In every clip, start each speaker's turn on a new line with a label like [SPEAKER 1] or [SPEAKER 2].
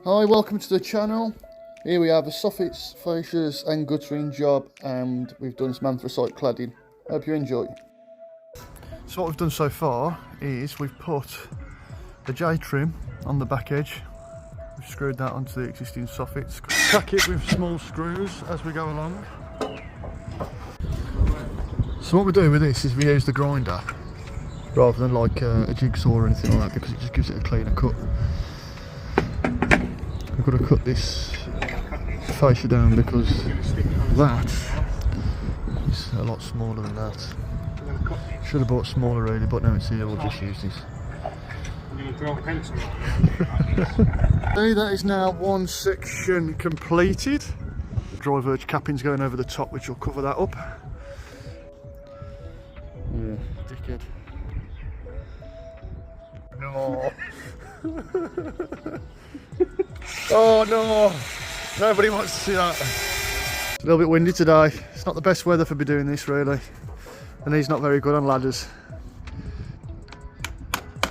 [SPEAKER 1] Hi, welcome to the channel. Here we have a Soffit, fascias and guttering job, and we've done some anthracite cladding. Hope you enjoy. So what we've done so far is we've put the J trim on the back edge. We've screwed that onto the existing soffits. Tack it with small screws as we go along. So what we do with this is we use the grinder rather than like a jigsaw or anything like that, because it just gives it a cleaner cut. We've got to cut this fascia down because that is a lot smaller than that. Should have bought smaller really, but now it's here, we'll just use this. Okay, that is now one section completed. Dry verge capping's going over the top, which will cover that up. Yeah, dickhead. No. Oh no, nobody wants to see that. It's a little bit windy today. It's not the best weather for me doing this really, and he's not very good on ladders.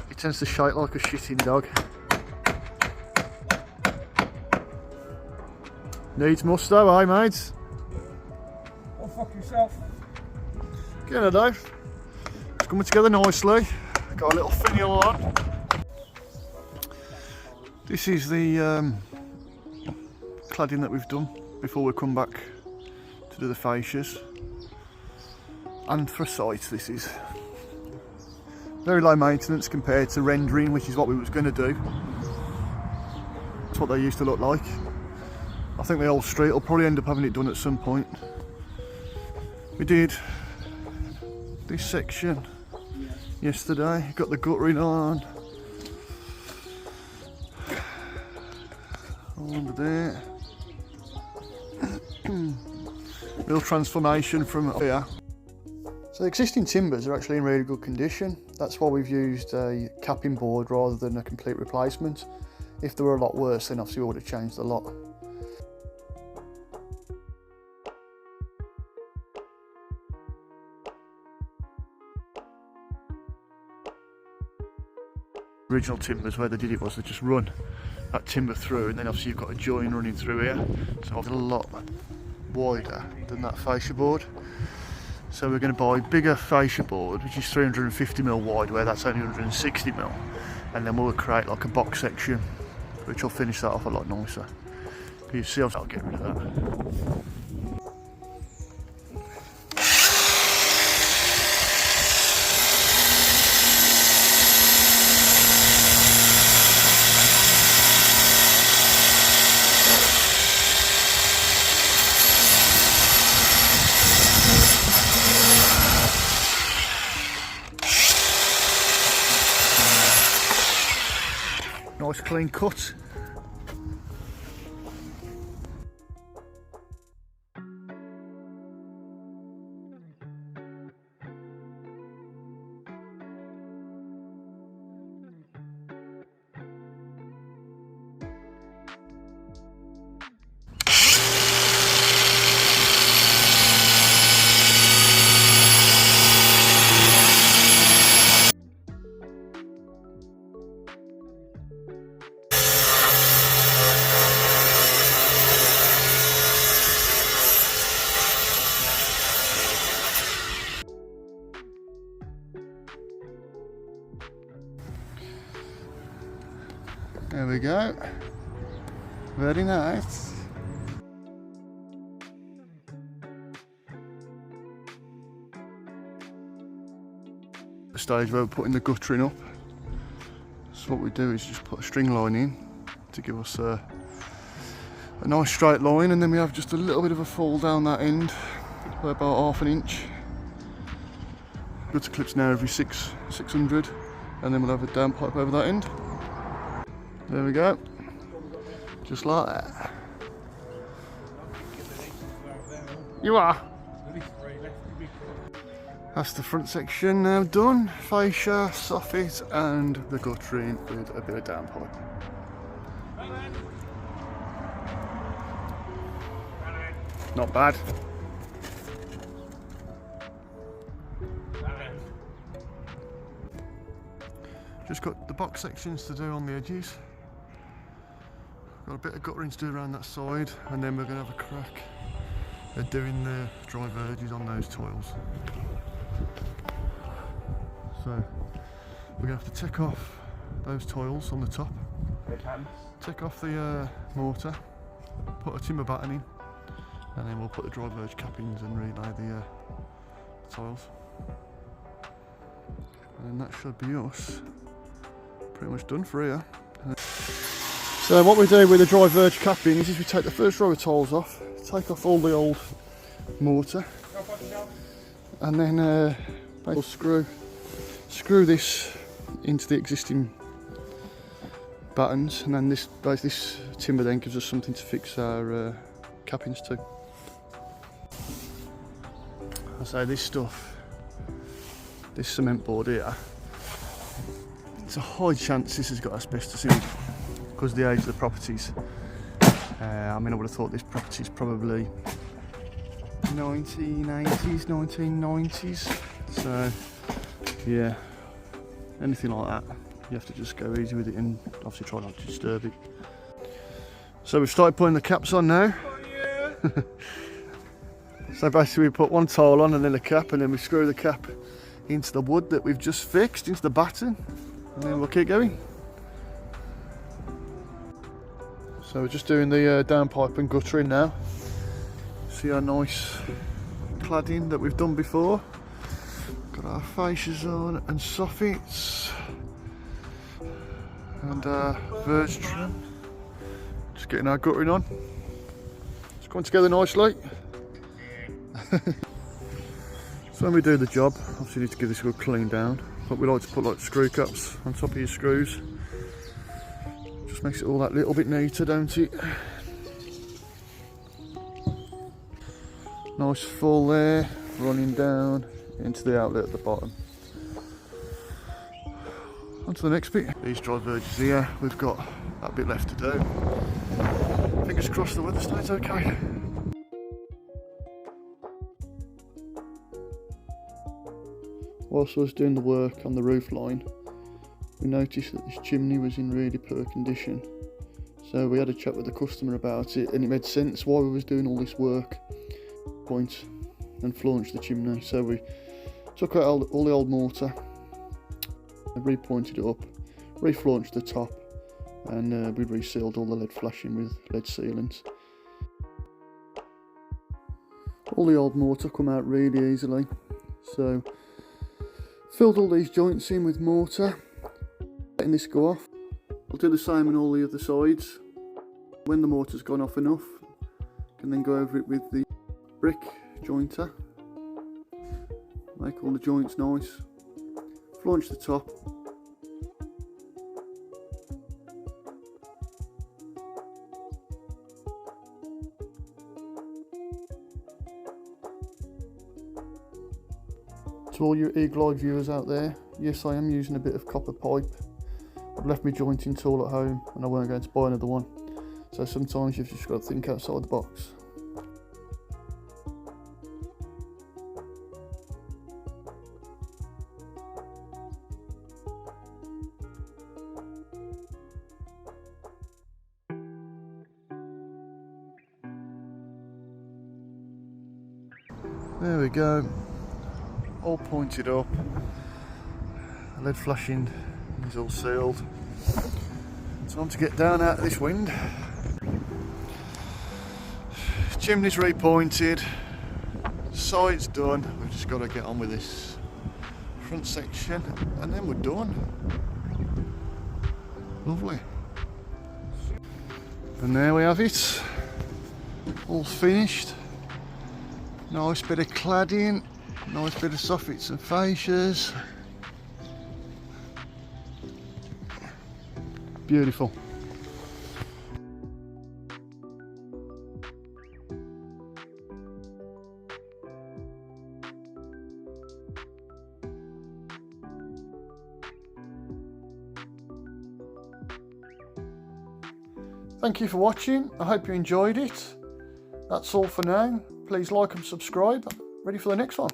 [SPEAKER 1] He tends to shite like a shitting dog. Needs must though, eh mates?
[SPEAKER 2] Oh, fuck yourself.
[SPEAKER 1] Get it though. It's coming together nicely. Got a little finial on. This is the cladding that we've done before we come back to do the fascias. Anthracite this is. Very low maintenance compared to rendering, which is what we was going to do. That's what they used to look like. I think the whole street will probably end up having it done at some point. We did this section yesterday, got the guttering on. All under there. Real transformation from here. So the existing timbers are actually in really good condition. That's why we've used a capping board rather than a complete replacement. If they were a lot worse, then obviously we would have changed a lot. Original timbers, where they did it was they just run that timber through, and then obviously you've got a join running through here, so it's a lot wider than that fascia board. So we're going to buy a bigger fascia board, which is 350mm wide, where that's only 160mm, and then we'll create like a box section, which will finish that off a lot nicer. But you see, I'll get rid of that. Nice clean cut. There we go. Very nice. The stage where we're putting the guttering up. So what we do is just put a string line in to give us a nice straight line, and then we have just a little bit of a fall down that end by about half an inch. Gutter clips now every 600, and then we'll have a down pipe over that end. There we go, just like that. You are. That's the front section now done. Fascia, soffit and the guttering with a bit of down pipe. Not bad. Just got the box sections to do on the edges. Got a bit of guttering to do around that side, and then we're going to have a crack at doing the dry verges on those tiles. So we're going to have to take off those tiles on the top, take off the mortar, put a timber batten in, and then we'll put the dry verge cappings and relay the tiles. And that should be us pretty much done for here. So what we do with the dry verge cappings is we take the first row of tiles off, take off all the old mortar, and then we'll screw this into the existing battens, and then this timber then gives us something to fix our cappings to. I say this stuff, this cement board here, it's a high chance this has got asbestos in it because of the age of the properties. I mean, I would have thought this property is probably 1980s, 1990s. So yeah, anything like that, you have to just go easy with it and obviously try not to disturb it. So we've started putting the caps on now.
[SPEAKER 2] Oh, yeah.
[SPEAKER 1] So basically we put one tile on and then a cap, and then we screw the cap into the wood that we've just fixed, into the batten, and then we'll keep going. So we're just doing the downpipe and guttering now. See our nice cladding that we've done before. Got our fascias on and soffits and verge trim. Just getting our guttering on. It's going together nicely. So when we do the job, obviously you need to give this a good clean down, but we like to put like screw caps on top of your screws. Just makes it all that little bit neater, don't it? Nice full there, running down into the outlet at the bottom. On to the next bit. These dry verges here, we've got that bit left to do. Fingers crossed the weather stays okay. Whilst I was doing the work on the roof line, we noticed that this chimney was in really poor condition. So we had a chat with the customer about it, and it made sense why we was doing all this work. Point and flaunched the chimney. So we took out all the old mortar, repointed it up, reflaunched the top, and we resealed all the lead flashing with lead sealants. All the old mortar come out really easily, so filled all these joints in with mortar, letting this go off. I'll do the same on all the other sides. When the mortar's gone off enough, can then go over it with the brick jointer, make all the joints nice, flaunch the top, to all you eagle-eyed viewers out there, yes, I am using a bit of copper pipe. I've left my jointing tool at home and I weren't going to buy another one, so sometimes you've just got to think outside the box. There we go, all pointed up, the lead flashing is all sealed. Time to get down out of this wind. Chimney's repointed, side's done, we've just got to get on with this front section and then we're done. Lovely. And there we have it, all finished. Nice bit of cladding, nice bit of soffits and fascias. Beautiful. Thank you for watching. I hope you enjoyed it. That's all for now. Please like and subscribe. Ready for the next one.